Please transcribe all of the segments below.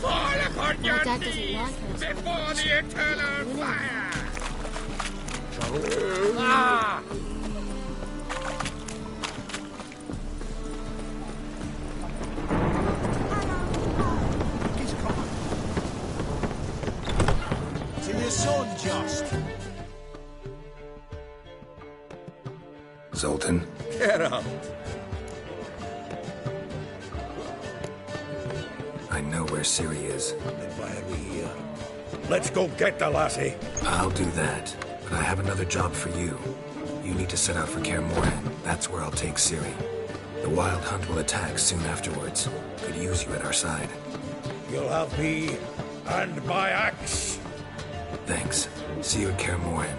Fall upon your Dad doesn't knees like us. before the eternal fire! He's gone. To your son, just. Zoltan? Get up. I know where Ciri is. Then why are we here? Let's go get the lassie. I'll do that, but I have another job for you. You need to set out for Kaer Morhen. That's where I'll take Ciri. The Wild Hunt will attack soon afterwards. Could use you at our side. You'll have me and my axe. Thanks. See you at Kaer Morhen.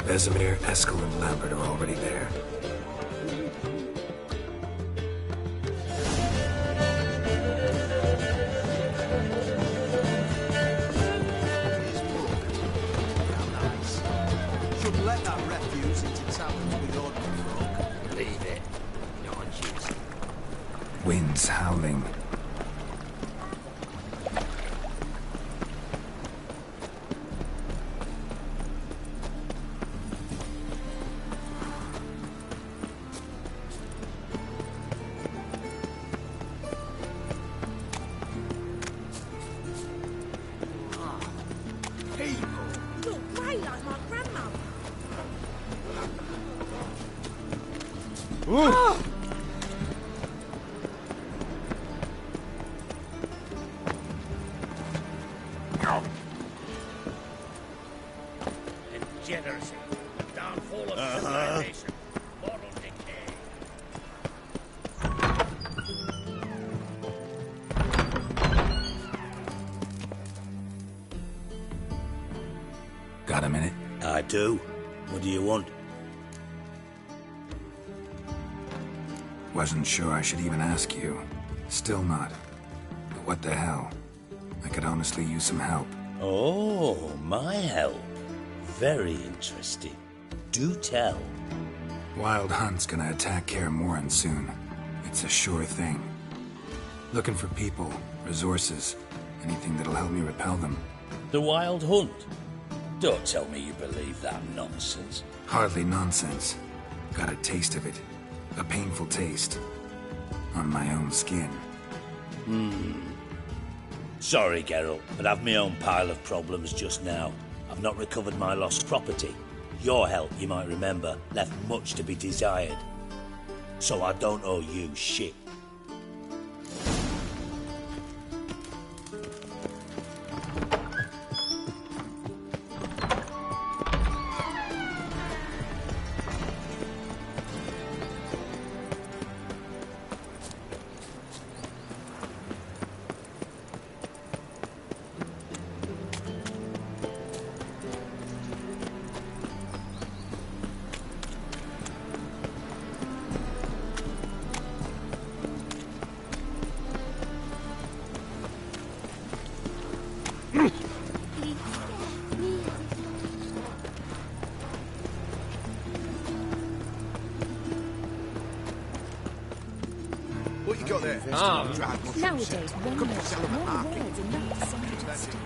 Vesemir, Eskel, and Lambert are already there. Shouldn't let that refuse into taverns with ordinary folk. Leave it. No one's using. Winds howling. Look grey like my grandmother. Degeneracy. Downfall of civilization. Moral decay. Got a minute? I do. What do you want? Wasn't sure I should even ask you. Still not. But what the hell? I could honestly use some help. Oh, my help. Very interesting. Do tell. Wild Hunt's gonna attack Kaer Morhen soon. It's a sure thing. Looking for people, resources, anything that'll help me repel them. The Wild Hunt? Don't tell me you believe that nonsense. Hardly nonsense. Got a taste of it. A painful taste. On my own skin. Sorry, Geralt, but I've my own pile of problems just now. I've not recovered my lost property. Your help, you might remember, left much to be desired. So I don't owe you shit. What you got there? Nowadays, one Could be knows selling a more market. words enough to send you to the state.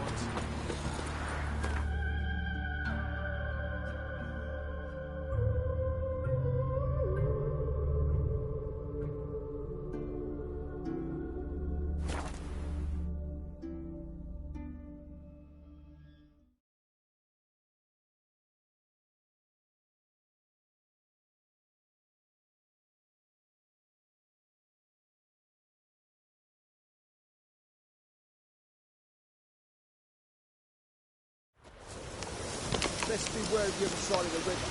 Best beware of the other side of the river.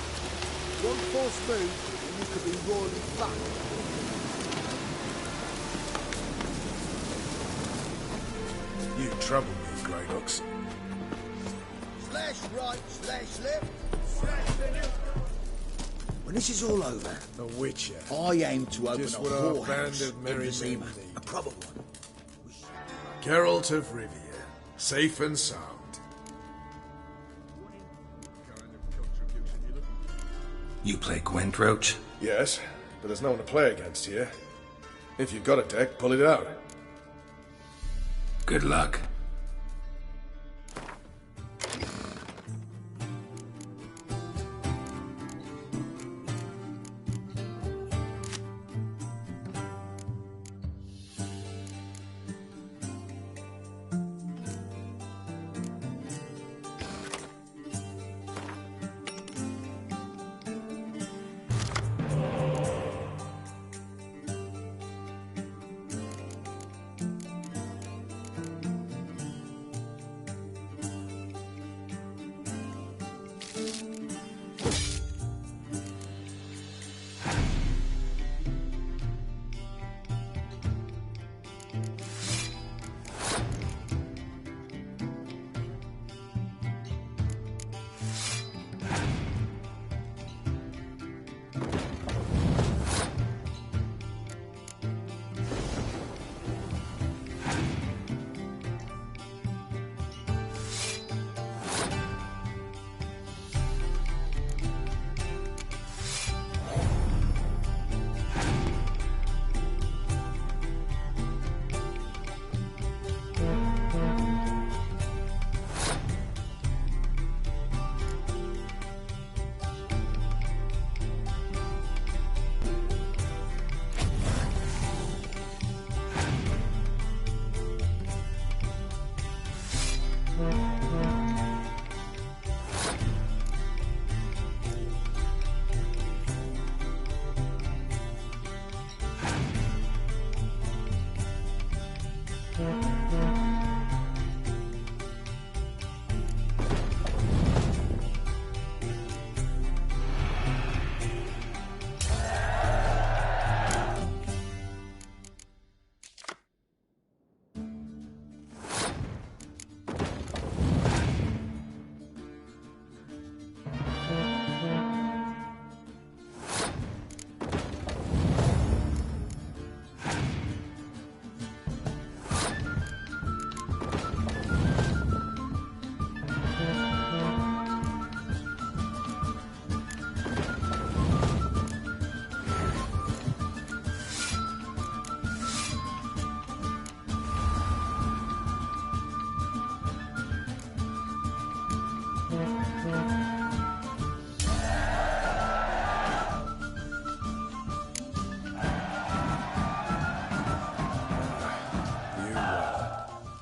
One false move and you could be royally flat. You trouble me, Grey Looks. Slash right, slash left, slash middle. When this is all over, A witcher. I aim to open Just a what our band whorehouse of in merry Vizima. men need. A proper one. Geralt of Rivia. Safe and sound. You play Gwent, Roach? Yes, but there's no one to play against here. If you've got a deck, pull it out. Good luck.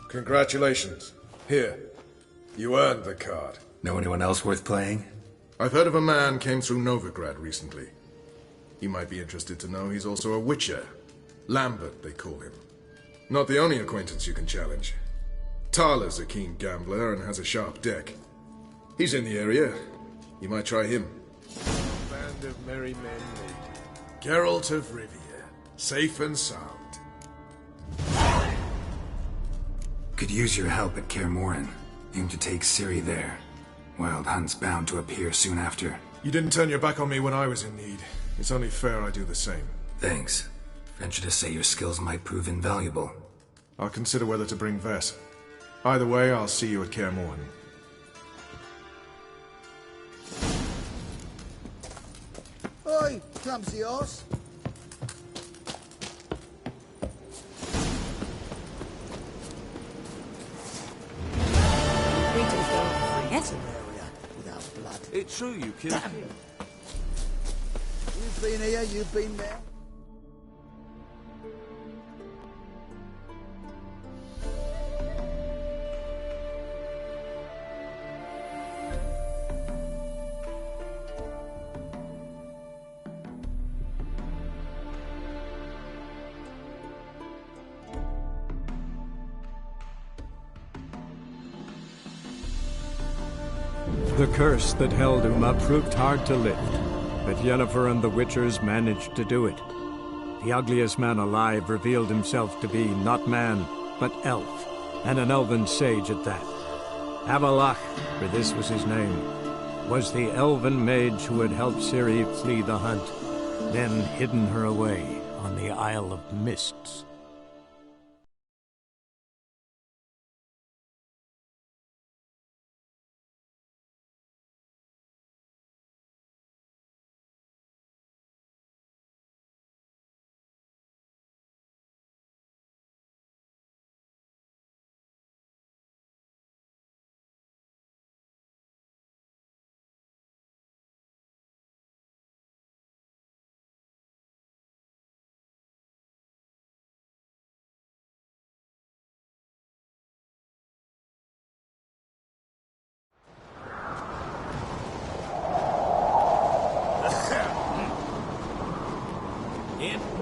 Congratulations. Here. You earned the card. Know anyone else worth playing? I've heard of a man came through Novigrad recently. You might be interested to know he's also a witcher. Lambert, they call him. Not the only acquaintance you can challenge. Tala's a keen gambler and has a sharp deck. He's in the area. You might try him. Band of merry men made. Geralt of Rivia. Safe and sound. Could use your help at Kaer Morhen. Aim to take Ciri there. Wild Hunt's bound to appear soon after. You didn't turn your back on me when I was in need. It's only fair I do the same. Thanks. Venture to say your skills might prove invaluable. I'll consider whether to bring Vess. Either way, I'll see you at Kaer Morhen. Oi, clumsy horse. It's an area without blood. It's true you killed him. You've been here, you've been there. The curse that held Uma proved hard to lift, but Yennefer and the Witchers managed to do it. The ugliest man alive revealed himself to be not man, but elf, and an elven sage at that. Avalach, for this was his name, was the elven mage who had helped Ciri flee the hunt, then hidden her away on the Isle of Mists.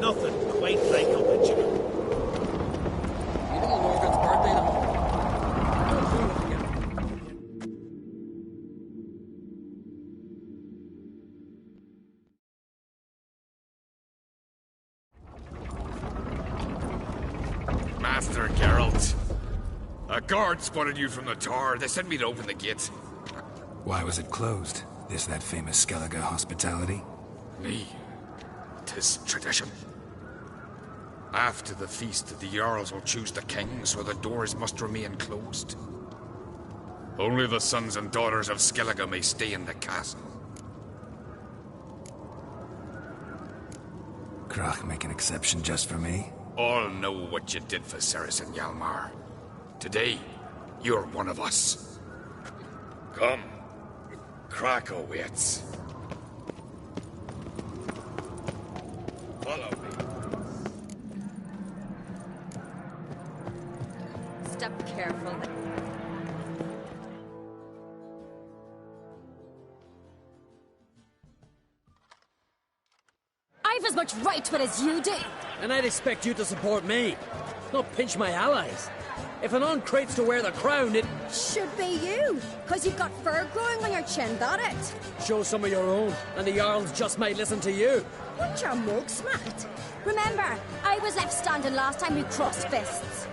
nothing quite like a witcher. You little Morgan's birthday tomorrow. Master Geralt. A guard spotted you from the tower. They sent me to open the gate. Why was it closed? Is that famous Skellige hospitality? Me. 'Tis tradition. After the feast, the Jarls will choose the king, so the doors must remain closed. Only the sons and daughters of Skellige may stay in the castle. Krach make an exception just for me? All know what you did for Ceres and Hjalmar. Today, you're one of us. Come. Krakow waits. Follow me. Step careful. I've as much right to it as you do. And I'd expect you to support me, not pinch my allies. If an uncrate's to wear the crown, it Should be you, because you've got fur growing on your chin, that it? shows some of your own, and the Jarls just might listen to you. What's your mug smacked? Remember, I was left standing last time we crossed fists.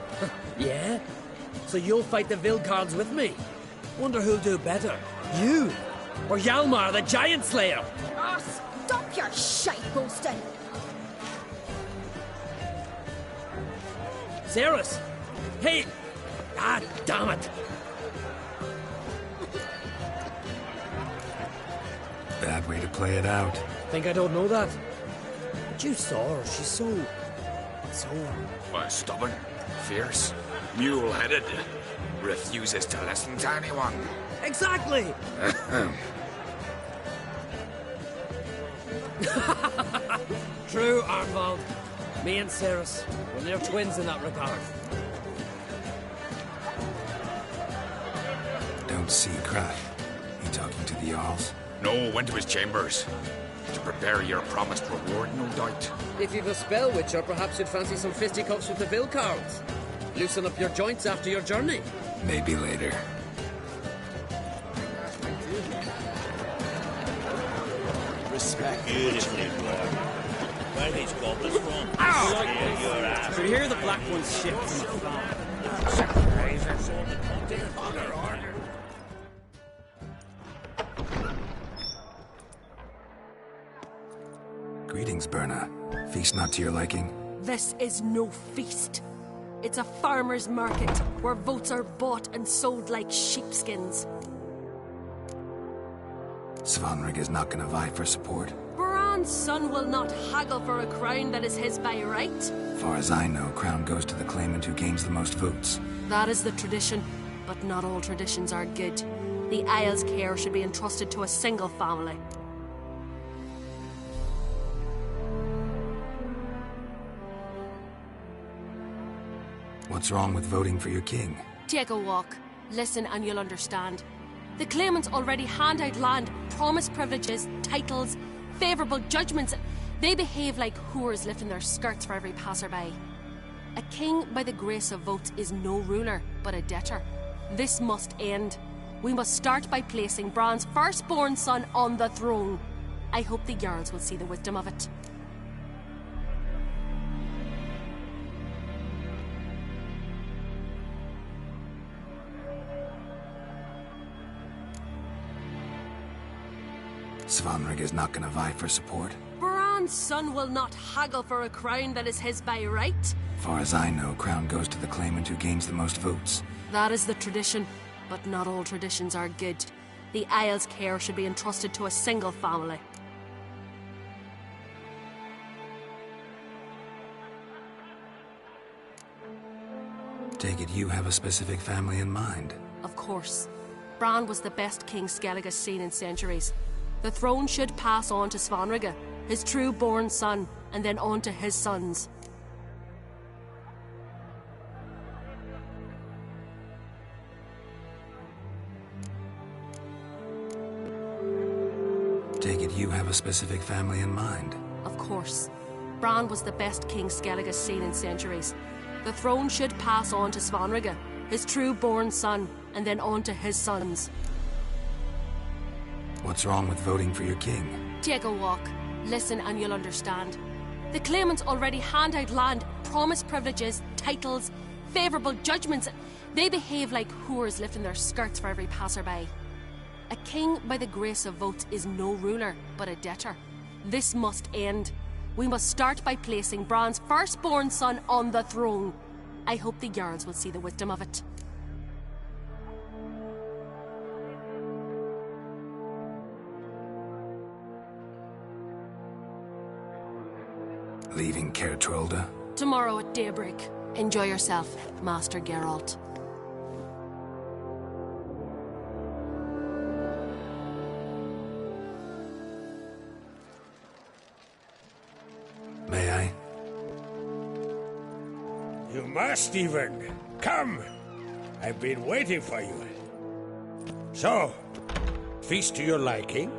Yeah? So you'll fight the Vilcards with me? Wonder who'll do better, you or Hjalmar the Giant Slayer? Oh, stop your shite boasting. Ceres! Hey! Ah, damn it! Bad way to play it out. Think I don't know that? But you saw her, she's so... Stubborn, fierce, mule-headed, refuses to listen to anyone. Exactly! True, Arnvald. Me and Ceres, we're near twins in that regard. Don't see Krach. He talking to the Jarls? No, went to his chambers. To prepare your promised reward, no doubt. If you've a spell witcher, perhaps you'd fancy some fisticuffs with the Vilcards. Loosen up your joints after your journey. Maybe later. Respect. Beautifully drawn. Where are these goblins from? Your ass. So here the Black One's shipped from afar. Greetings, Berna. Feast not to your liking? This is no feast. It's a farmer's market where votes are bought and sold like sheepskins. Svanrig is not gonna vie for support. Bran's son will not haggle for a crown that is his by right. Far as I know, crown goes to the claimant who gains the most votes. That is the tradition, but not all traditions are good. The Isle's care should be entrusted to a single family. What's wrong with voting for your king? Take a walk. Listen and you'll understand. The claimants already hand out land, promise privileges, titles, favourable judgments. They behave like whores lifting their skirts for every passerby. A king by the grace of votes is no ruler, but a debtor. This must end. We must start by placing Bran's firstborn son on the throne. I hope the Jarls will see the wisdom of it. Svanrig is not gonna vie for support. Bran's son will not haggle for a crown that is his by right. Far as I know, crown goes to the claimant who gains the most votes. That is the tradition, but not all traditions are good. The Isle's care should be entrusted to a single family. Take it you have a specific family in mind. Of course. Bran was the best king Skellige's seen in centuries. The throne should pass on to Svanrige, his true-born son, and then on to his sons. Take it you have a specific family in mind. Of course. Bran was the best king Skellige's seen in centuries. The throne should pass on to Svanrige, his true-born son, and then on to his sons. What's wrong with voting for your king? Take a walk. Listen and you'll understand. The claimants already hand out land, promise privileges, titles, favourable judgments. They behave like whores lifting their skirts for every passerby. A king by the grace of votes is no ruler, but a debtor. This must end. We must start by placing Bran's firstborn son on the throne. I hope the Jarls will see the wisdom of it. Leaving Caer Trolda? Tomorrow at daybreak. Enjoy yourself, Master Geralt. May I? You must even. Come. I've been waiting for you. So, feast to your liking?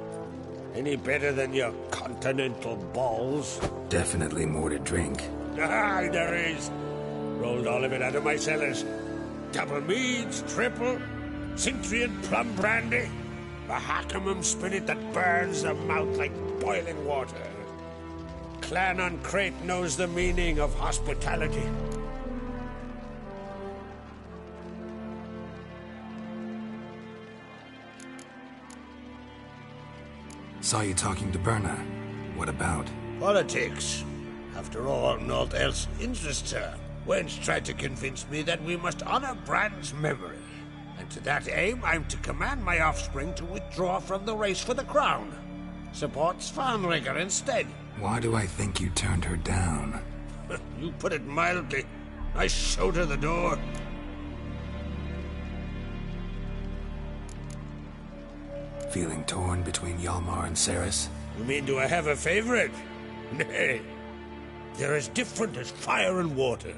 Any better than your continental balls? Definitely more to drink. Ah, there is. Rolled all of it out of my cellars. Double meads, triple, Cintrian plum brandy, a Hackamum spirit that burns the mouth like boiling water. Clan on Crate knows the meaning of hospitality. Saw you talking to Berna. What about? Politics. After all, naught else interests her. Wench tried to convince me that we must honor Bran's memory. And to that aim, I'm to command my offspring to withdraw from the race for the crown. Support Svanrige instead. Why do I think you turned her down? You put it mildly. I showed her the door. Feeling torn between Hjalmar and Cerys? You mean, do I have a favorite? Nay. They're as different as fire and water.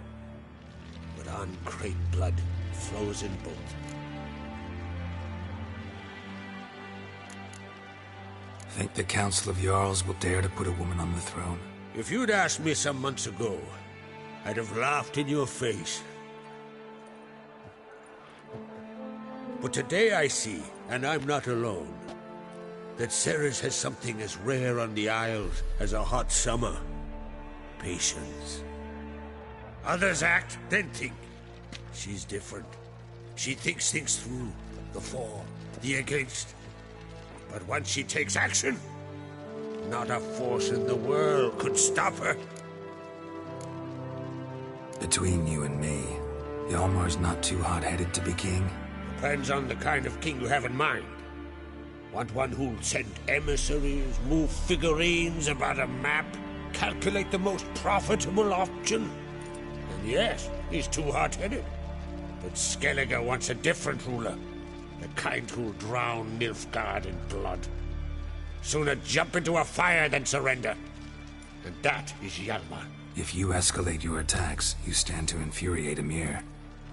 But on Crate blood flows in both. Think the Council of Jarls will dare to put a woman on the throne? If you'd asked me some months ago, I'd have laughed in your face. But today I see, and I'm not alone, that Cerys has something as rare on the Isles as a hot summer. Patience. Others act, then think. She's different. She thinks things through. The for, the against. But once she takes action, not a force in the world could stop her. Between you and me, Hjalmar's not too hot-headed to be king? Depends on the kind of king you have in mind. Want one who'll send emissaries, move figurines about a map, calculate the most profitable option? And yes, he's too hot-headed. But Skellige wants a different ruler. The kind who'll drown Nilfgaard in blood. Sooner jump into a fire than surrender. And that is Hjalmar. If you escalate your attacks, you stand to infuriate Emir.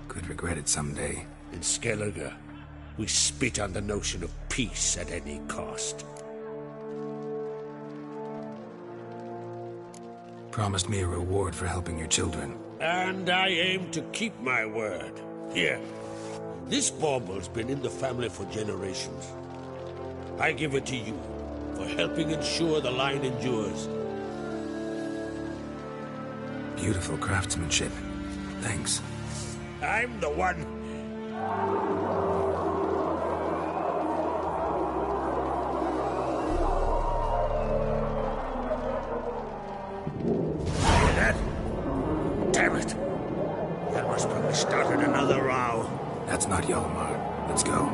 Could regret it someday. In Skellige, we spit on the notion of peace at any cost. Promised me a reward for helping your children. And I aim to keep my word. Here, this bauble's been in the family for generations. I give it to you for helping ensure the line endures. Beautiful craftsmanship. Thanks. I'm the one. Hear that? Damn it. That must probably started another row. That's not Hjalmar. Let's go.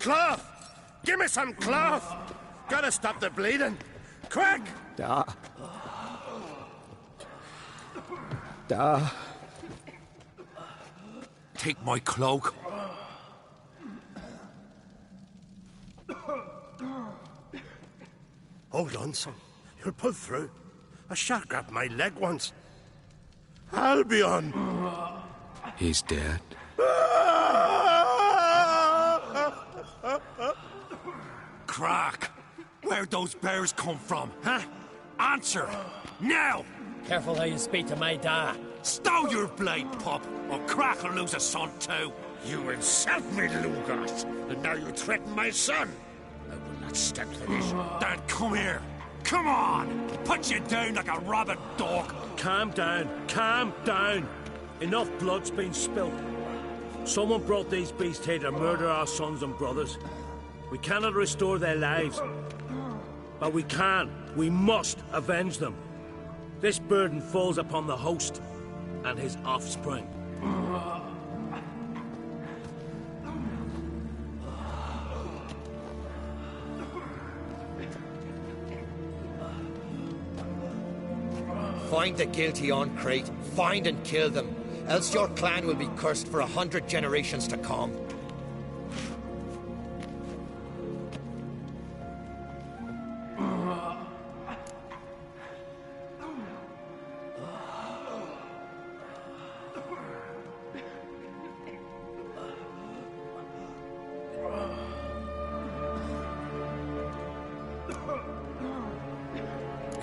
Cloth! Give me some cloth! Gotta stop the bleeding! Quick! Da. Take my cloak. Hold on, son. You'll pull through. A shark grabbed my leg once. Albion! He's dead. Crack! Where'd those bears come from, huh? Answer! Now! Careful how you speak to my dad. Stow your blade, pup, or Crack will lose a son too. You insult me, Lugos, and now you threaten my son. I will not stand for this. Then come here. Come on! Put you down like a rabid dog. Calm down. Calm down. Enough blood's been spilt. Someone brought these beasts here to murder our sons and brothers. We cannot restore their lives. But we can. We must avenge them. This burden falls upon the host and his offspring. Find the guilty on Crate, find and kill them, else your clan will be cursed for 100 generations to come.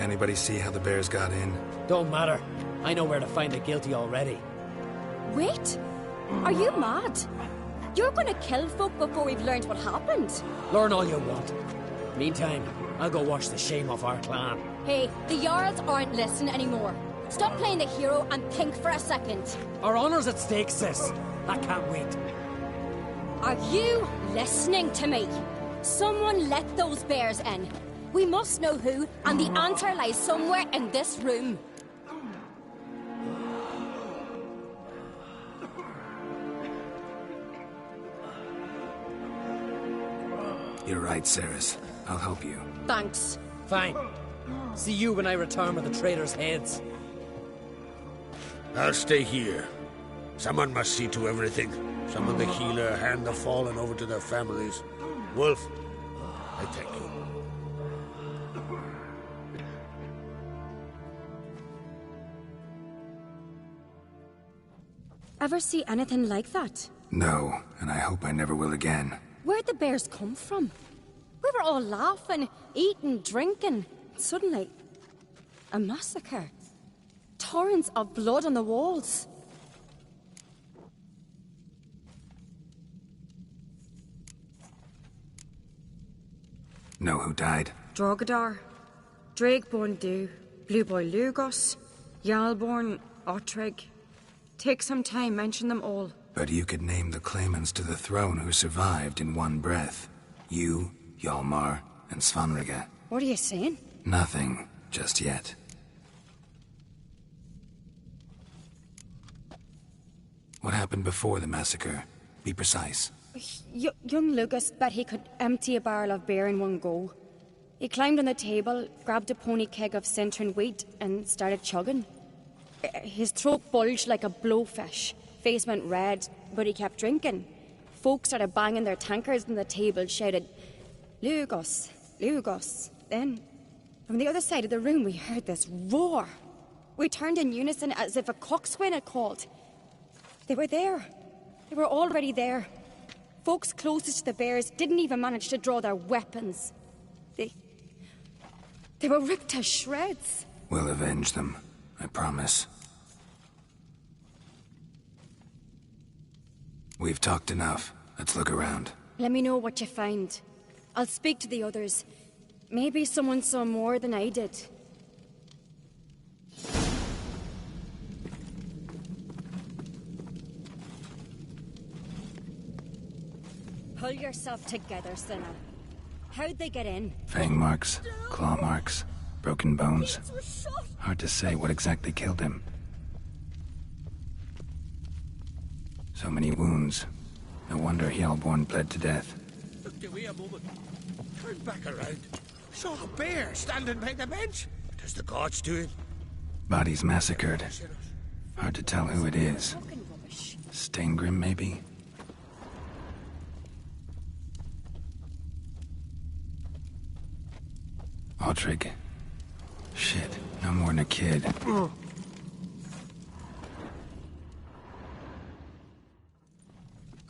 Anybody see how the bears got in? Don't matter. I know where to find the guilty already. Wait! Are you mad? You're gonna kill folk before we've learned what happened. Learn all you want. Meantime, I'll go wash the shame off our clan. Hey, the Jarls aren't listening anymore. Stop playing the hero and think for a second. Our honor's at stake, sis. I can't wait. Are you listening to me? Someone let those bears in. We must know who, and the answer lies somewhere in this room. You're right, Ceres. I'll help you. Thanks. Fine. See you when I return with the traitors' heads. I'll stay here. Someone must see to everything. Summon the healer, hand the fallen over to their families. Wolf, I thank you. Ever see anything like that? No, and I hope I never will again. Where'd the bears come from? We were all laughing, eating, drinking. Suddenly, a massacre. Torrents of blood on the walls. Know who died? Drogadar, Drakeborn Du, Blue Boy Lugos, Jarlborn, Ottrig. Take some time, mention them all. But you could name the claimants to the throne who survived in one breath. You, Hjalmar, and Svanrige. What are you saying? Nothing, just yet. What happened before the massacre? Be precise. Young Lucas bet he could empty a barrel of beer in one go. He climbed on the table, grabbed a pony keg of Centron wheat, and started chugging. His throat bulged like a blowfish. Face went red, but he kept drinking. Folks started banging their tankards on the table, shouted, "Lugos, Lugos." Then, from the other side of the room, we heard this roar. We turned in unison as if a coxswain had called. They were there. They were already there. Folks closest to the bears didn't even manage to draw their weapons. They were ripped to shreds. We'll avenge them, I promise. We've talked enough. Let's look around. Let me know what you find. I'll speak to the others. Maybe someone saw more than I did. Pull yourself together, Cinna. How'd they get in? Fang marks, claw marks, broken bones. Hard to say what exactly killed him. So many wounds. No wonder Hjalborn bled to death. Give me a moment. Turn back around. Saw a bear standing by the bench. What is the gods doing? Bodies massacred. Hard to tell who it is. Steingrim, maybe? Aldrich. Shit, no more than a kid.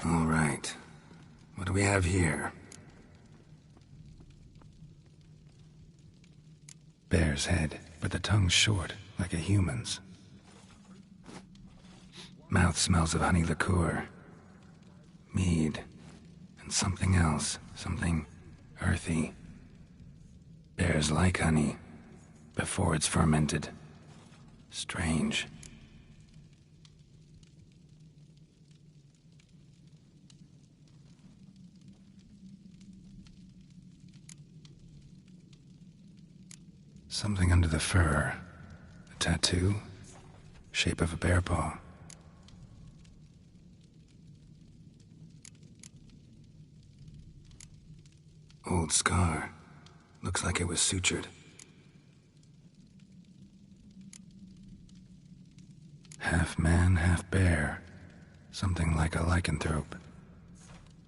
All right. What do we have here? Bear's head, but the tongue's short, like a human's. Mouth smells of honey liqueur. Mead. And something else. Something earthy. Bears like honey. Before it's fermented. Strange. Something under the fur. A tattoo? Shape of a bear paw. Old scar. Looks like it was sutured. Half man, half bear. Something like a lycanthrope.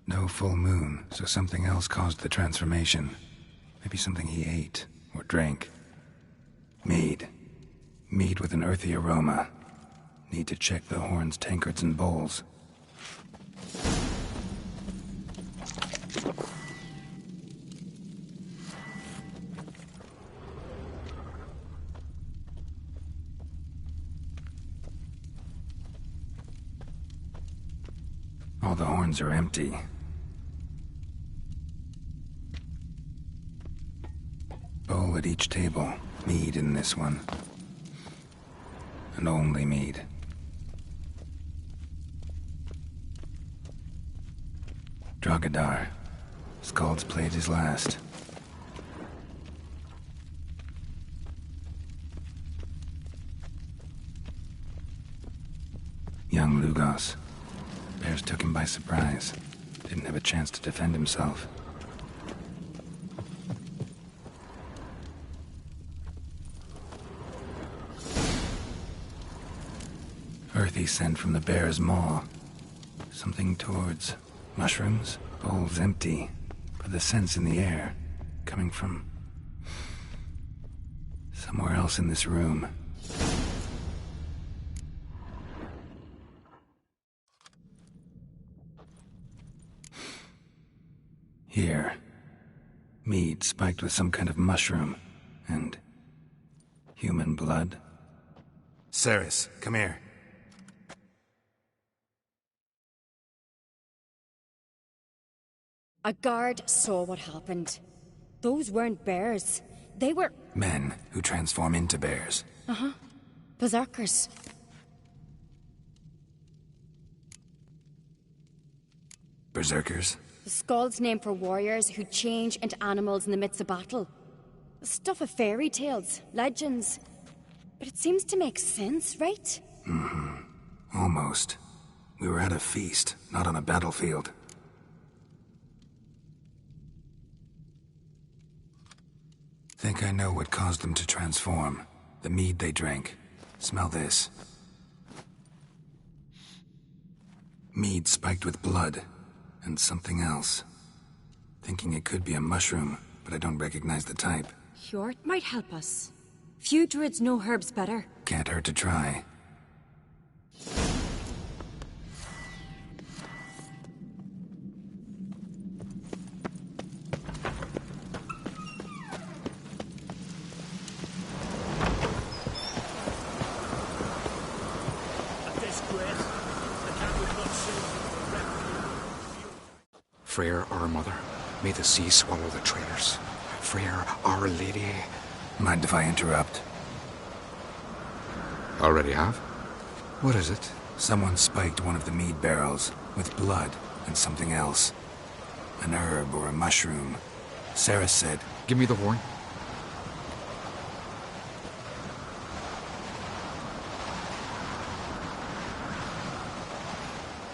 No full moon, so something else caused the transformation. Maybe something he ate or drank. Mead. Mead with an earthy aroma. Need to check the horns, tankards, and bowls. All the horns are empty. Bowl at each table. Mead in this one. And only mead. Drogadar. Skald's played his last. Young Lugos. Bears took him by surprise. Didn't have a chance to defend himself. Earthy scent from the bear's maw. Something towards mushrooms. Bowl's empty, but the scent's in the air. Coming from somewhere else in this room. Here. Mead spiked with some kind of mushroom. And human blood. Ceres, come here. A guard saw what happened. Those weren't bears. They were... Men who transform into bears. Uh-huh. Berserkers. Berserkers? The Skald's name for warriors who change into animals in the midst of battle. The stuff of fairy tales, legends. But it seems to make sense, right? Mm-hmm. Almost. We were at a feast, not on a battlefield. Think I know what caused them to transform. The mead they drank. Smell this. Mead spiked with blood. And something else. Thinking it could be a mushroom, but I don't recognize the type. Hjort might help us. Few druids know herbs better. Can't hurt to try. Freyr, our mother, may the sea swallow the traitors. Freyr, our lady. Mind if I interrupt? Already have? What is it? Someone spiked one of the mead barrels with blood and something else. An herb or a mushroom. Sarah said... Give me the horn.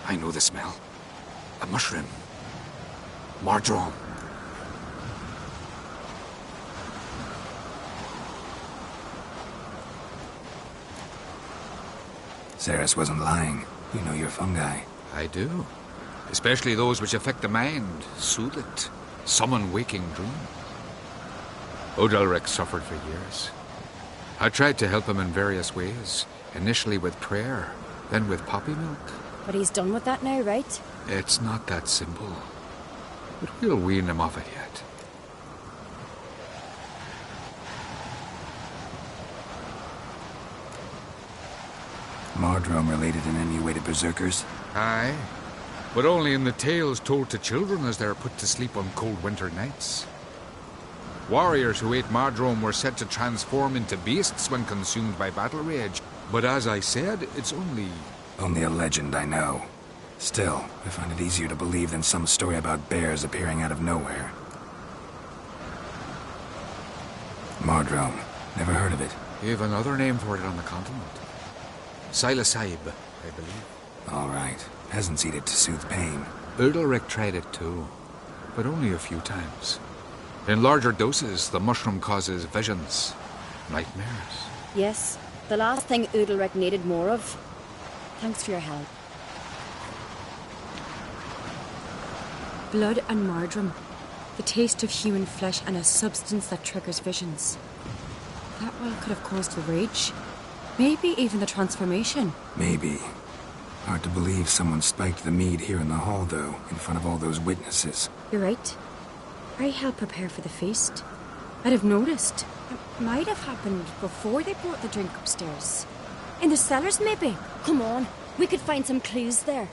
I know the smell. A mushroom. Mardrome. Ceres wasn't lying. You know your fungi. I do. Especially those which affect the mind, soothe it, summon waking dreams. Odalric suffered for years. I tried to help him in various ways, initially with prayer, then with poppy milk. But he's done with that now, right? It's not that simple. But we'll wean him off it yet. Mardrome related in any way to berserkers? Aye, but only in the tales told to children as they are put to sleep on cold winter nights. Warriors who ate Mardrome were said to transform into beasts when consumed by battle rage. But as I said, it's only... Only a legend, I know. Still, I find it easier to believe than some story about bears appearing out of nowhere. Mardrome. Never heard of it. You have another name for it on the continent. Silasaib, I believe. All right. Peasants eat it to soothe pain. Udalric tried it too, but only a few times. In larger doses, the mushroom causes visions, nightmares. Yes, the last thing Udalric needed more of. Thanks for your help. Blood and Mardrome. The taste of human flesh and a substance that triggers visions. That well could have caused the rage. Maybe even the transformation. Maybe. Hard to believe someone spiked the mead here in the hall, though, in front of all those witnesses. You're right. I helped prepare for the feast. I'd have noticed. It might have happened before they brought the drink upstairs. In the cellars, maybe. Come on, we could find some clues there.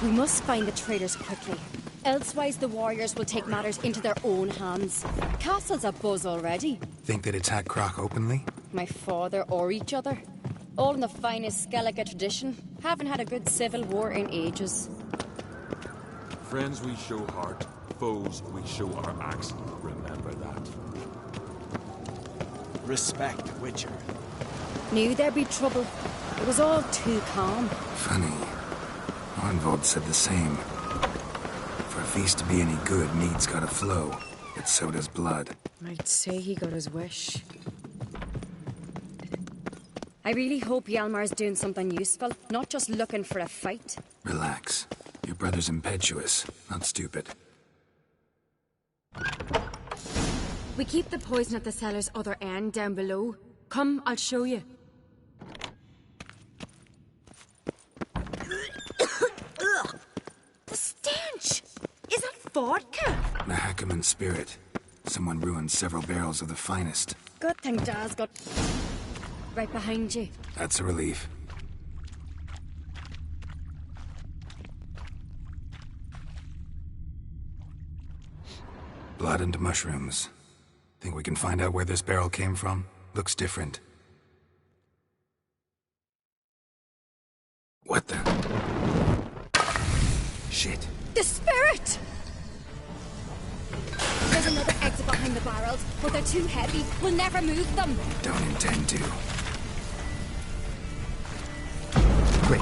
We must find the traitors quickly. Elsewise, the warriors will take matters into their own hands. Castle's abuzz already. Think they'd attack Croc openly? My father or each other. All in the finest Skellige tradition. Haven't had a good civil war in ages. Friends we show heart, foes we show our axe. Remember that. Respect, Witcher. Knew there'd be trouble. It was all too calm. Funny. Arnvold said the same. For a feast to be any good, mead's gotta flow. But so does blood. I'd say he got his wish. I really hope Hjalmar's doing something useful, not just looking for a fight. Relax. Your brother's impetuous, not stupid. We keep the poison at the cellar's other end, down below. Come, I'll show you. The stench! Is that vodka? Mahakaman spirit. Someone ruined several barrels of the finest. Good thing Daz got right behind you. That's a relief. Blood and mushrooms. Think we can find out where this barrel came from? Looks different. What the? Shit. The spirit! There's another exit behind the barrels, but they're too heavy. We'll never move them. Don't intend to. Quick.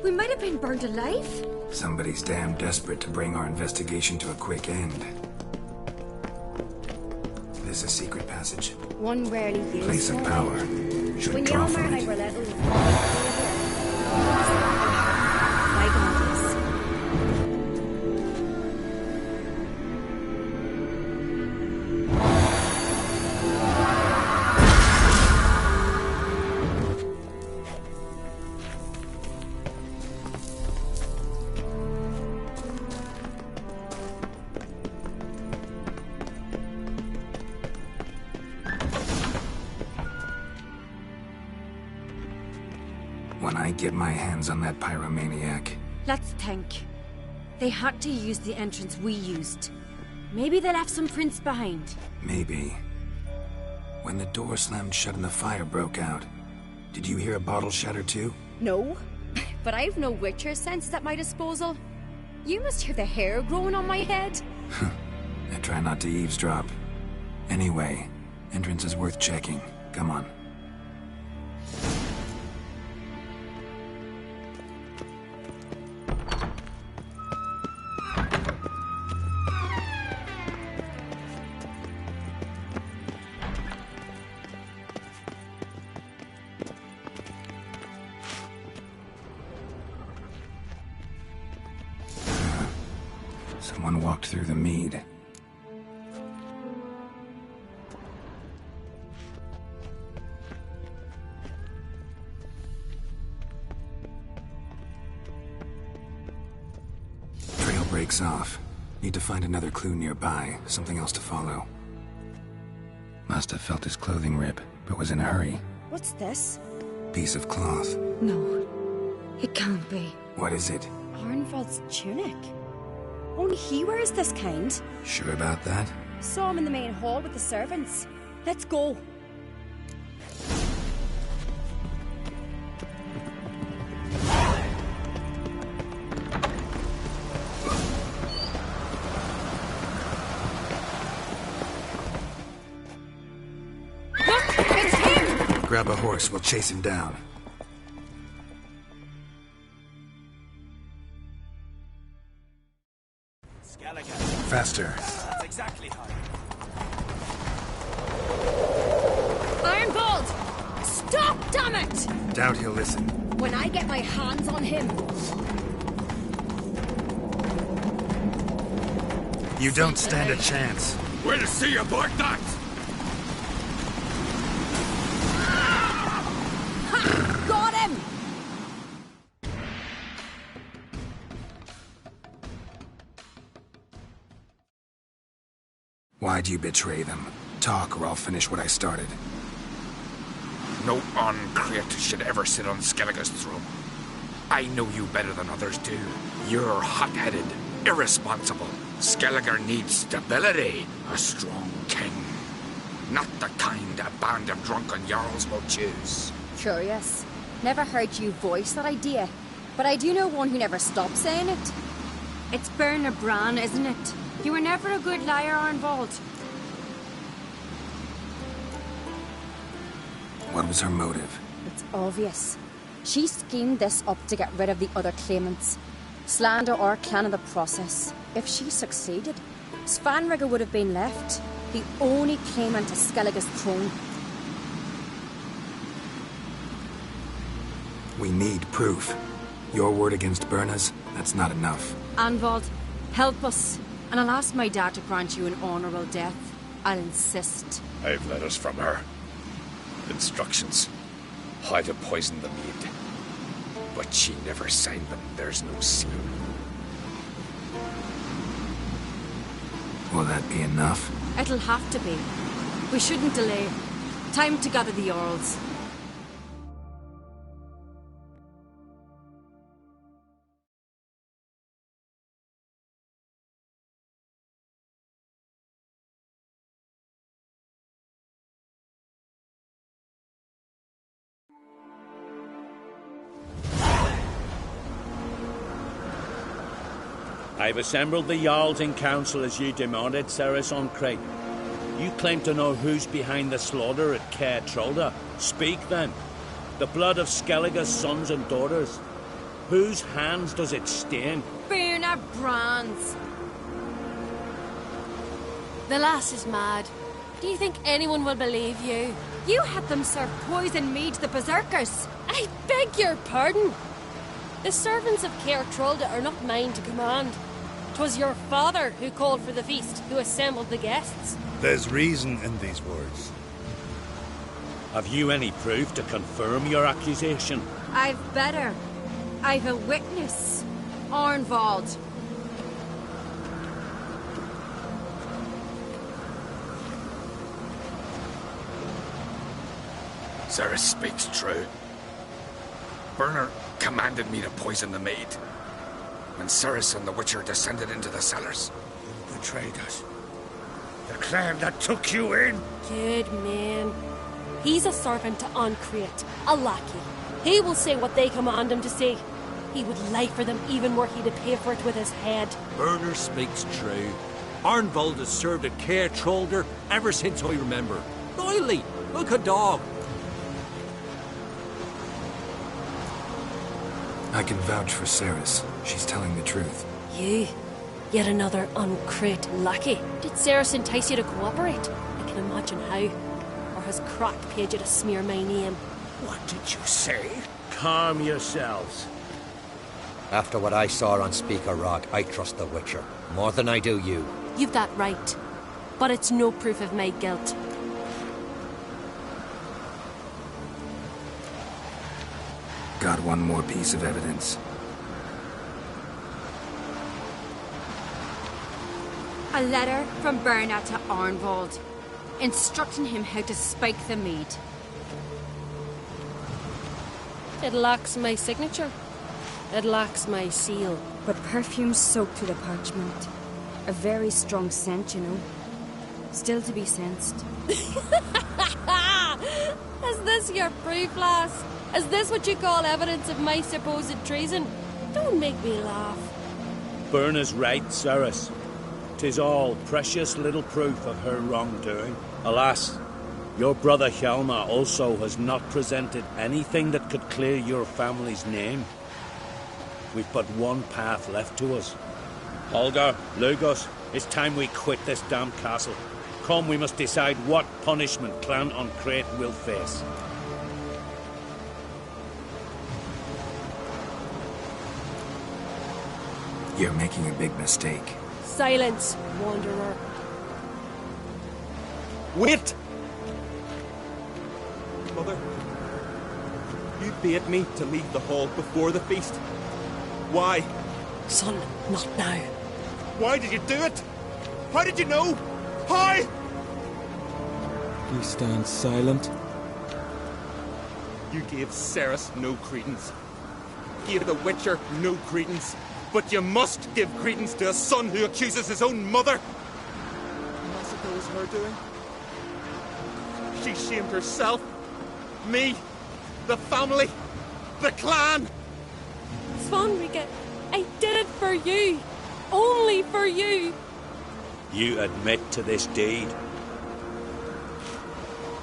We might have been burned alive. Somebody's damn desperate to bring our investigation to a quick end. There's a secret passage. One rarely used. Place of power. Should When draw Hjalmar from and I it. were little. My goddess. When I get my hands on that pyromaniac, Let's think. They had to use the entrance we used. Maybe they left some prints behind. Maybe. When the door slammed shut and the fire broke out, did you hear a bottle shatter too? No, but I've no witcher sense at my disposal. You must hear the hair growing on my head. I try not to eavesdrop. Anyway, entrance is worth checking. Come on. Someone walked through the mead. Trail breaks off. Need to find another clue nearby, something else to follow. Must have felt his clothing rip, but was in a hurry. What's this? Piece of cloth. No, it can't be. What is it? Arnvald's tunic. Only he wears this kind. Sure about that? Saw him in the main hall with the servants. Let's go. Look, it's him! Grab a horse, we'll chase him down. Faster. That's exactly how. Ironbolt! Stop, damn it! Doubt he'll listen. When I get my hands on him... You don't stand a chance. We'll see about that! Ha! Got him! Why'd you betray them? Talk or I'll finish what I started. No uncreate should ever sit on Skellige's throne. I know you better than others do. You're hot-headed, irresponsible. Skellige needs stability, a strong king. Not the kind a band of drunken jarls will choose. Curious. Never heard you voice that idea, but I do know one who never stops saying it. It's Bernard Bran, isn't it? You were never a good liar, Arnvald. What was her motive? It's obvious. She schemed this up to get rid of the other claimants. Slander our clan in the process. If she succeeded, Svanrigger would have been left, the only claimant to Skellige's throne. We need proof. Your word against Berna's, that's not enough. Arnvald, help us. And I'll ask my dad to grant you an honourable death. I'll insist. I've letters from her. Instructions. How to poison the mead. But she never signed them. There's no seal. Will that be enough? It'll have to be. We shouldn't delay. Time to gather the Jarls. I've assembled the Jarls in council as you demanded, Ceres on Crate. You claim to know who's behind the slaughter at Caer Trolda. Speak then. The blood of Skellige's sons and daughters. Whose hands does it stain? Bernard Bran's. The lass is mad. Do you think anyone will believe you? You had them serve poison mead to the berserkers. I beg your pardon. The servants of Caer Trolda are not mine to command. 'Twas your father who called for the feast, who assembled the guests. There's reason in these words. Have you any proof to confirm your accusation? I've better. I've a witness. Arnvald. Ceres speaks true. Bernard commanded me to poison the maid. When Ceres and the Witcher descended into the cellars. You betrayed us. The clan that took you in? Good man. He's a servant to Ancrete, a lackey. He will say what they command him to say. He would lie for them even were he to pay for it with his head. Burner speaks true. Arnvold has served at Care Trollder ever since I remember. Loyally, like a dog. I can vouch for Ceres. She's telling the truth. You? Yet another Ancrete lackey? Did Ceres entice you to cooperate? I can imagine how. Or has Crack paid you to smear my name? What did you say? Calm yourselves. After what I saw on Speaker Rock, I trust the Witcher. More than I do you. You've that right. But it's no proof of my guilt. Got one more piece of evidence. A letter from Berna to Arnvold, instructing him how to spike the mead. It lacks my signature. It lacks my seal. But perfume soaked through the parchment. A very strong scent, you know. Still to be sensed. Is this your proof, lass? Is this what you call evidence of my supposed treason? Don't make me laugh. Berna's right, Ceres. 'Tis all precious little proof of her wrongdoing. Alas, your brother Hjalmar also has not presented anything that could clear your family's name. We've but one path left to us. Holger, Lugos, it's time we quit this damned castle. Come, we must decide what punishment Clan Ancrete will face. You're making a big mistake. Silence, wanderer. Wait! Mother, you bade me to leave the hall before the feast. Why? Son, not now. Why did you do it? How did you know? How? You stand silent. You gave Ceres no credence. Gave the Witcher no credence. But you must give credence to a son who accuses his own mother. And I suppose her doing? She shamed herself. Me. The family. The clan. Svanrige, I did it for you. Only for you. You admit to this deed.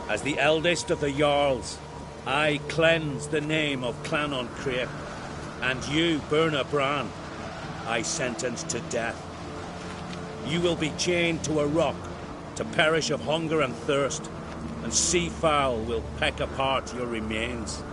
As the eldest of the Jarls, I cleanse the name of Clan Ancrete, and you, Berna Bran, I sentence to death. You will be chained to a rock to perish of hunger and thirst, and sea fowl will peck apart your remains.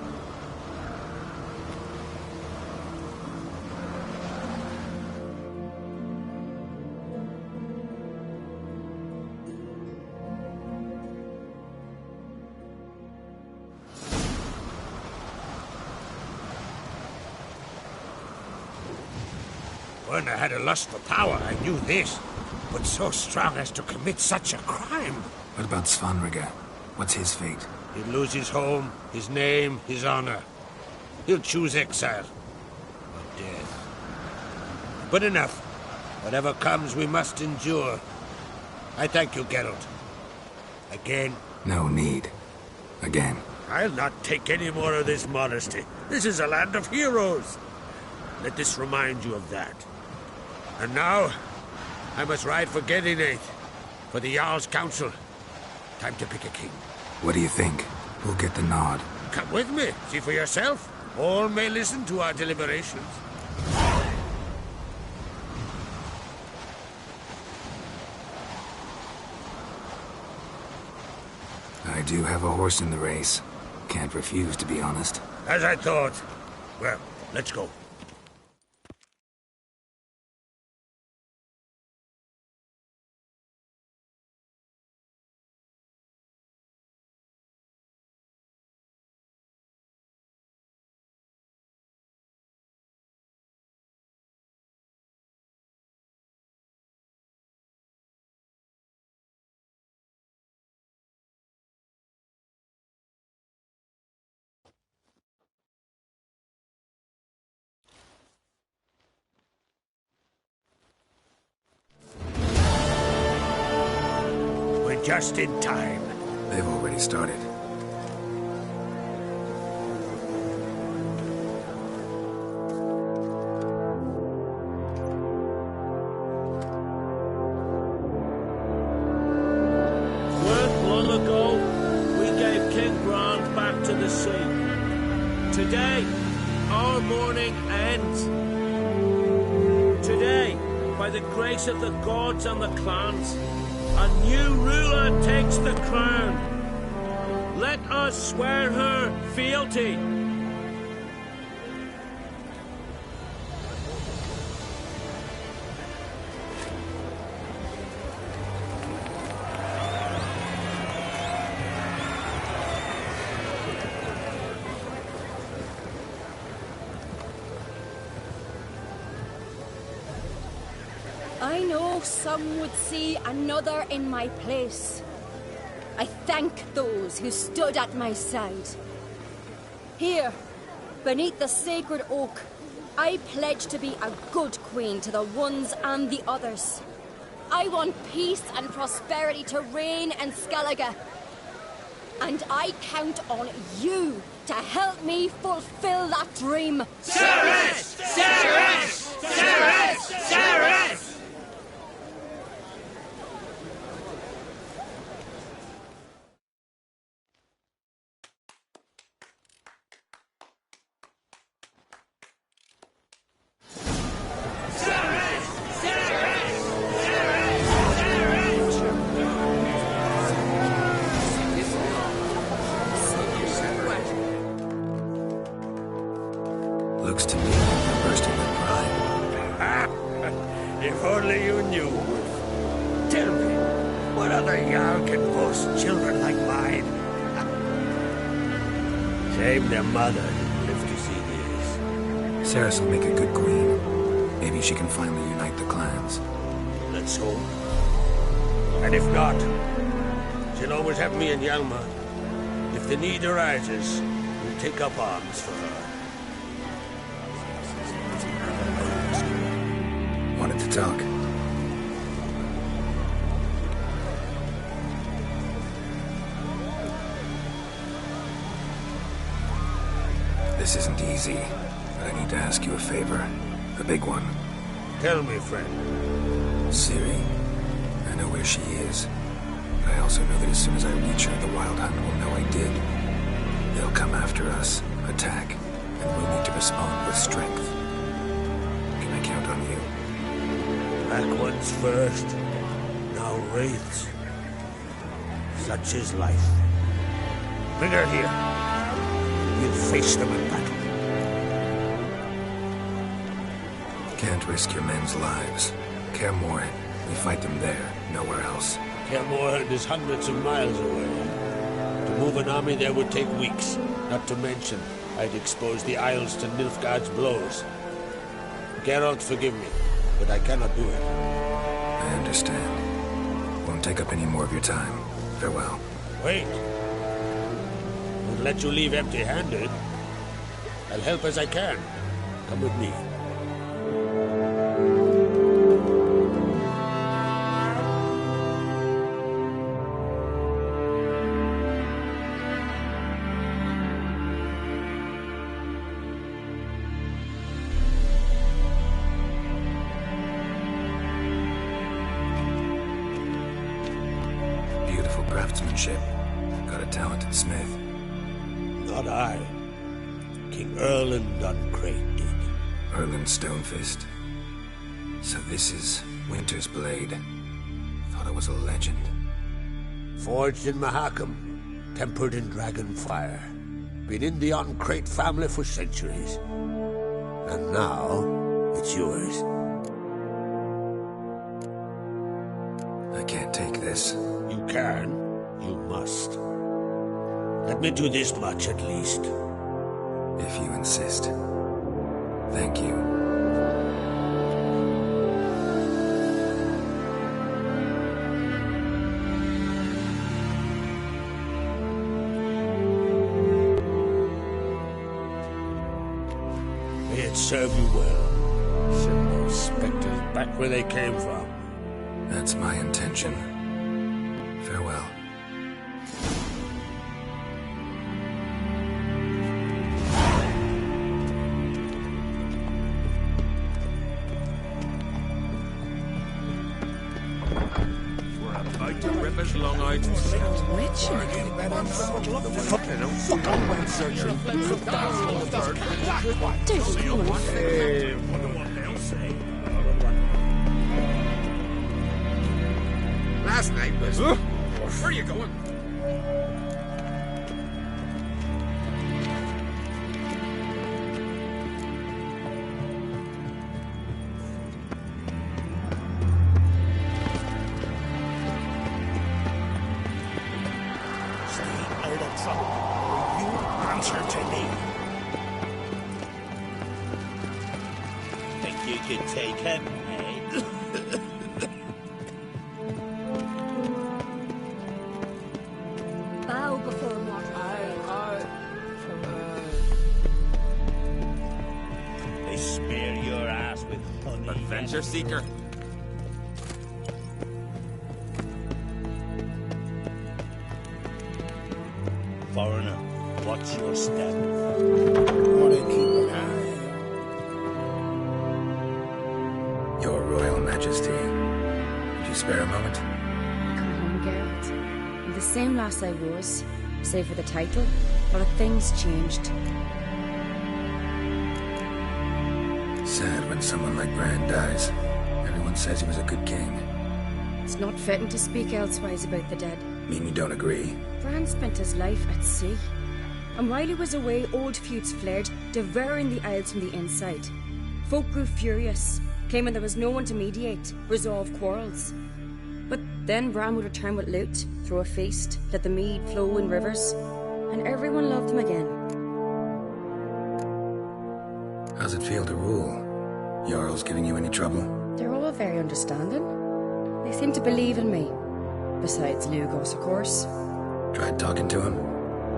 Werner had a lust for power, I knew this. But so strong as to commit such a crime. What about Svanrige? What's his fate? He'll lose his home, his name, his honor. He'll choose exile. Or death. But enough. Whatever comes, we must endure. I thank you, Geralt. Again. No need. Again. I'll not take any more of this modesty. This is a land of heroes. Let this remind you of that. And now, I must ride for Gedinate, for the Jarl's Council. Time to pick a king. What do you think? Who'll get the nod? Come with me, see for yourself. All may listen to our deliberations. I do have a horse in the race. Can't refuse, to be honest. As I thought. Well, let's go. Just in time. They've already started. Long ago, we gave King Grant back to the sea. Today, our mourning ends. Today, by the grace of the gods and the clans, a new ruler takes the crown. Let us swear her fealty. I know some would see another in my place. I thank those who stood at my side. Here, beneath the sacred oak, I pledge to be a good queen to the ones and the others. I want peace and prosperity to reign in Skellige. And I count on you to help me fulfill that dream. Ceres! Ceres! Ceres! Ceres! Looks to me like you're bursting with pride. If only you knew. Tell me, what other Jarl can boast children like mine? Shame their mother didn't live to see this. Ceres will make a good queen. Maybe she can finally unite the clans. Let's hope. And if not, she'll always have me and Hjalmar. If the need arises, we'll take up arms for her. Wanted to talk. This isn't easy, but I need to ask you a favor. A big one. Tell me, friend. Ciri. I know where she is. But I also know that as soon as I reach her, the Wild Hunt will know I did. They'll come after us, attack, and we'll need to respond with strength. Can I count on you? Black ones first, now wraiths. Such is life. Bring her here. We'll face them in battle. Can't risk your men's lives. Kaer Morhen, we fight them there, nowhere else. Kaer Morhen is hundreds of miles away. To move an army there would take weeks. Not to mention, I'd expose the Isles to Nilfgaard's blows. Geralt, forgive me, but I cannot do it. I understand. Won't take up any more of your time. Farewell. Wait. Won't let you leave empty-handed. I'll help as I can. Come with me. Beautiful craftsmanship. Got a talented smith. Not I. King Erland Uncrate did. Erland Stonefist. So this is Winter's blade. Thought it was a legend. Forged in Mahakam, tempered in dragon fire. Been in the Uncrate family for centuries. And now, it's yours. I can't take this. You can. You must. Let me do this much at least. If you insist. Thank you. May it serve you well. Send those specters back where they came from. That's my intention. Farewell. Long out. Last night was... Where are you going? Take him, eh? Bow before mortal. They smear your ass with honey. Adventure seeker. Foreigner, watch your step. Your Royal Majesty. Would you spare a moment? Come home, Geralt. I'm the same lass I was, save for the title. A lot of things changed. Sad when someone like Bran dies. Everyone says he was a good king. It's not fitting to speak elsewise about the dead. Mean you don't agree? Bran spent his life at sea. And while he was away, old feuds flared, devouring the Isles from the inside. Folk grew furious, claiming there was no one to mediate, resolve quarrels. But then Bran would return with loot, throw a feast, let the mead flow in rivers, and everyone loved him again. How's it feel to rule? Jarl's giving you any trouble? They're all very understanding. They seem to believe in me. Besides Lugos, of course. Tried talking to him?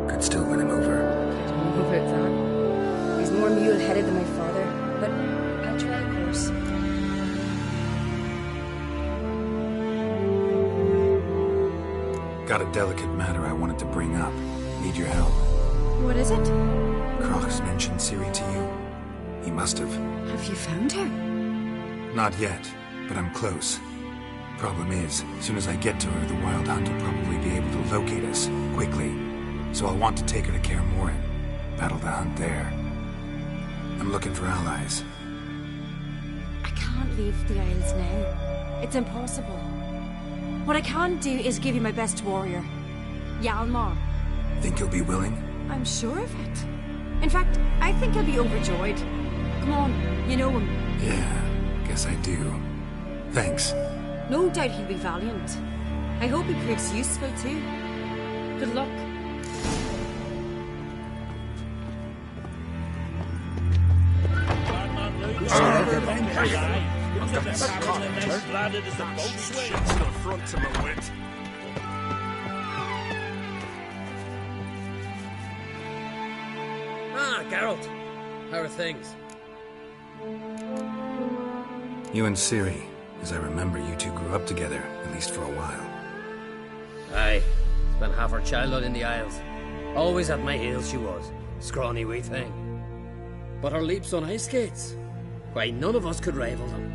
Could still win him over. I don't know about that. He's more mule-headed than my father, but I'll try, of course. Got a delicate matter I wanted to bring up. Need your help. What is it? Kroch's mentioned Ciri to you. He must have. Have you found her? Not yet, but I'm close. Problem is, as soon as I get to her, the Wild Hunt will probably be able to locate us, quickly. So I'll want to take her to Kaer Morhen. Battle the hunt there. I'm looking for allies. I can't leave the Isles now. It's impossible. What I can do is give you my best warrior, Hjalmar. Think he'll be willing? I'm sure of it. In fact, I think he'll be overjoyed. Come on, you know him. Yeah, guess I do. Thanks. No doubt he'll be valiant. I hope he proves useful too. Good luck. Ah, Geralt. How are things? You and Ciri. As I remember, you two grew up together, at least for a while. Aye. Spent half her childhood in the Isles. Always at my heels she was. Scrawny wee thing. But her leaps on ice skates? Why, none of us could rival them.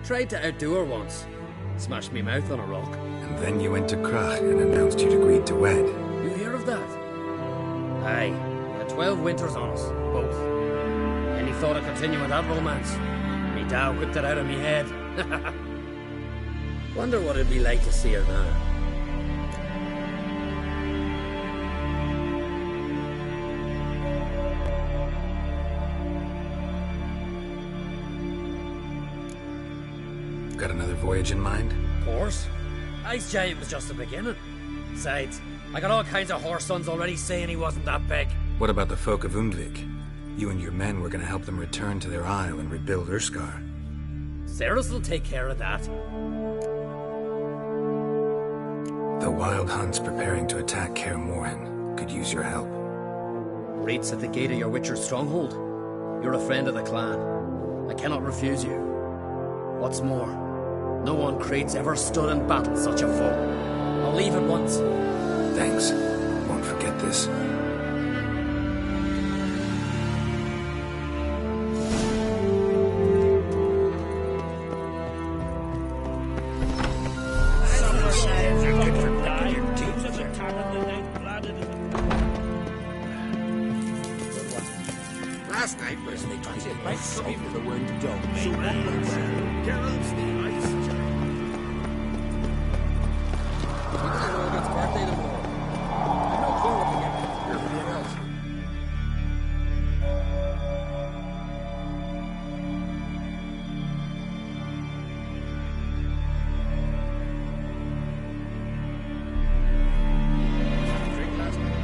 Tried to outdo her once. Smashed me mouth on a rock. And then you went to Kroch and announced you'd agreed to wed. You hear of that? Aye. We had 12 winters on us, both. Any thought of continuing that romance? Me dad whipped it out of me head. Wonder what it'd be like to see her now. Got another voyage in mind? Of course. Ice Giant was just the beginning. Besides, I got all kinds of horse sons already saying he wasn't that big. What about the folk of Undvik? You and your men were going to help them return to their isle and rebuild Urskar. Cerys will take care of that. The Wild Hunt's preparing to attack Kaer Morhen. Could use your help. Raid's at the gate of your Witcher's stronghold. You're a friend of the clan. I cannot refuse you. What's more, no one Crate's ever stood in battle such a foe. I'll leave at once. Thanks. Won't forget this. Last night was the Over the wind, don't. So Geralt's the ice giant. It's birthday tomorrow. I've no clue what to get everybody else. Drink last night.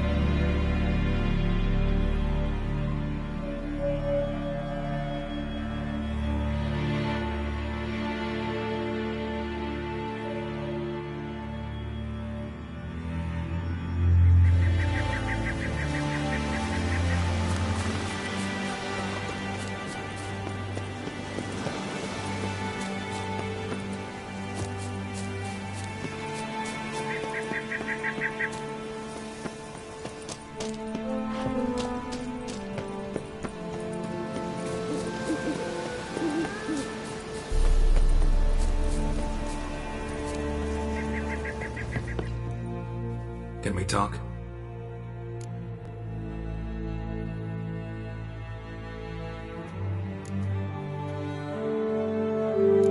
Can we talk?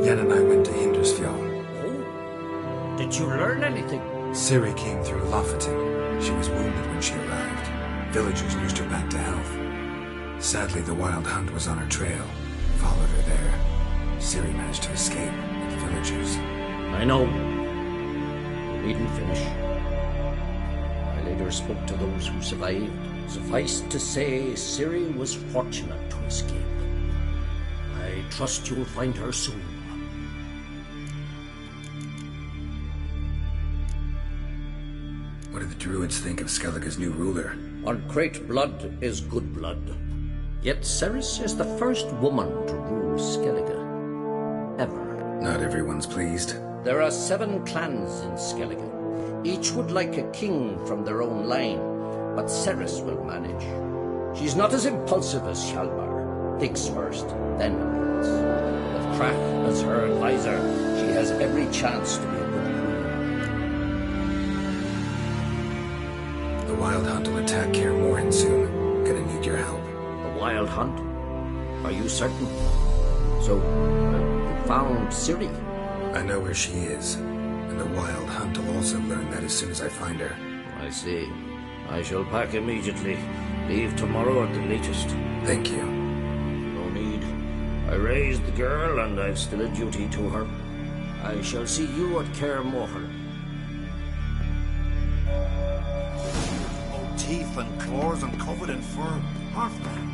Jan and I went to Hindersfjord. Oh? Did you learn anything? Ciri came through Lofoten. She was wounded when she arrived. Villagers nursed her back to health. Sadly, the Wild Hunt was on her trail. Followed her there. Ciri managed to escape with the villagers. I know. Needn't finish. I later spoke to those who survived. Suffice to say, Ciri was fortunate to escape. I trust you'll find her soon. What do the druids think of Skellige's new ruler? Uncrate blood is good blood. Yet Ceres is the first woman to rule Skellige. Ever. Not everyone's pleased. There are 7 clans in Skellige. Each would like a king from their own line, but Ceres will manage. She's not as impulsive as Hjalmar. Thinks first, then acts. With Krak as her advisor, she has every chance to be a good queen. The Wild Hunt will attack Kaer Morhen soon. Gonna need your help. A Wild Hunt? Are you certain? So, you found Ciri? I know where she is. And the Wild Hunt will also learn that as soon as I find her. I see. I shall pack immediately. Leave tomorrow at the latest. Thank you. No need. I raised the girl, and I've still a duty to her. I shall see you at Kaer Morhen. All teeth and claws and covered in fur. Half-man.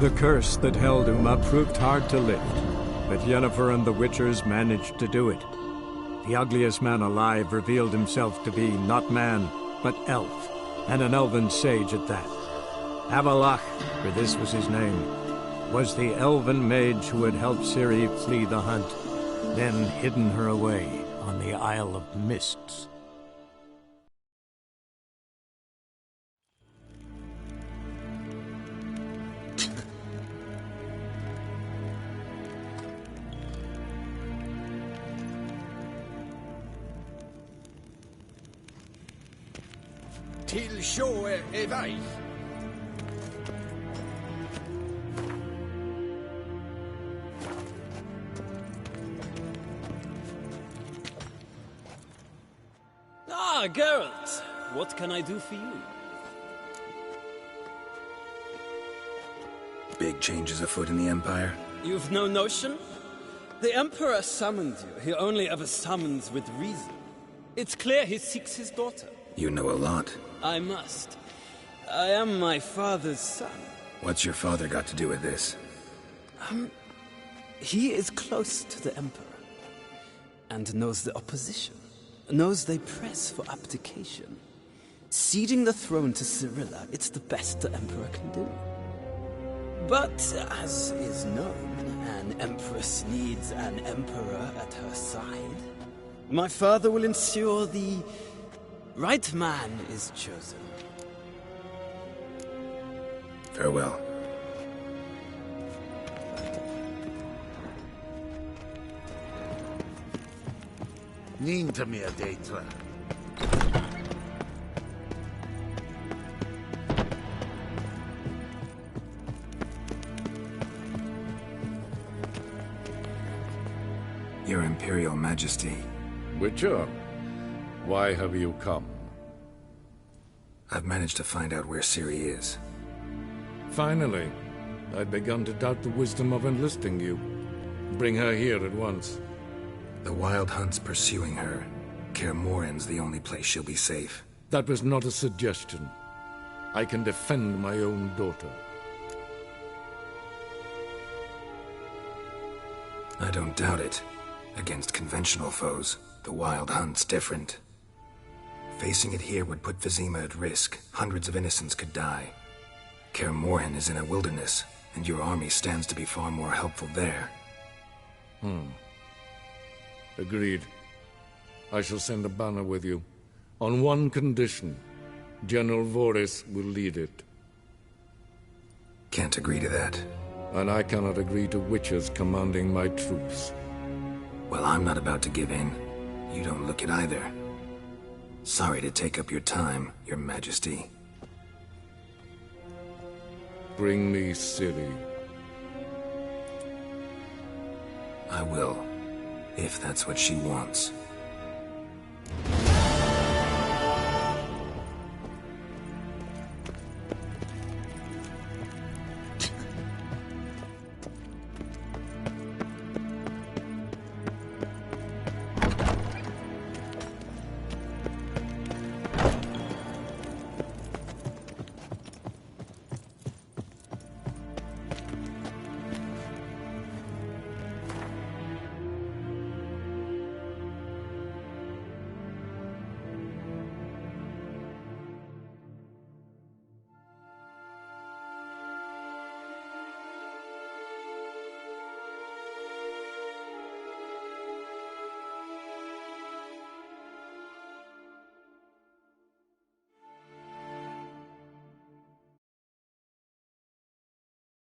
The curse that held Uma proved hard to lift, but Yennefer and the Witchers managed to do it. The ugliest man alive revealed himself to be not man, but elf, and an elven sage at that. Avalach, for this was his name, was the elven mage who had helped Ciri flee the hunt, then hidden her away on the Isle of Mists. Till sjå är vej. Ah, Geralt. What can I do for you? Big changes afoot in the Empire? You've no notion? The Emperor summoned you. He only ever summons with reason. It's clear he seeks his daughter. You know a lot. I must. I am my father's son. What's your father got to do with this? He is close to the Emperor. And knows the opposition. Knows they press for abdication. Ceding the throne to Cyrilla, it's the best the Emperor can do. But, as is known, an Empress needs an Emperor at her side. My father will ensure the right man is chosen. Farewell. Ninta mia deitra. Your Imperial Majesty. Witcher, why have you come? I've managed to find out where Ciri is. Finally. I'd begun to doubt the wisdom of enlisting you. Bring her here at once. The Wild Hunt's pursuing her. Kaer Morhen's the only place she'll be safe. That was not a suggestion. I can defend my own daughter. I don't doubt it. Against conventional foes, the Wild Hunt's different. Facing it here would put Vizima at risk. Hundreds of innocents could die. Kaer Morhen is in a wilderness, and your army stands to be far more helpful there. Agreed. I shall send a banner with you. On one condition. General Voris will lead it. Can't agree to that. And I cannot agree to witches commanding my troops. Well, I'm not about to give in. You don't look it either. Sorry to take up your time, Your Majesty. Bring me Ciri. I will, if that's what she wants.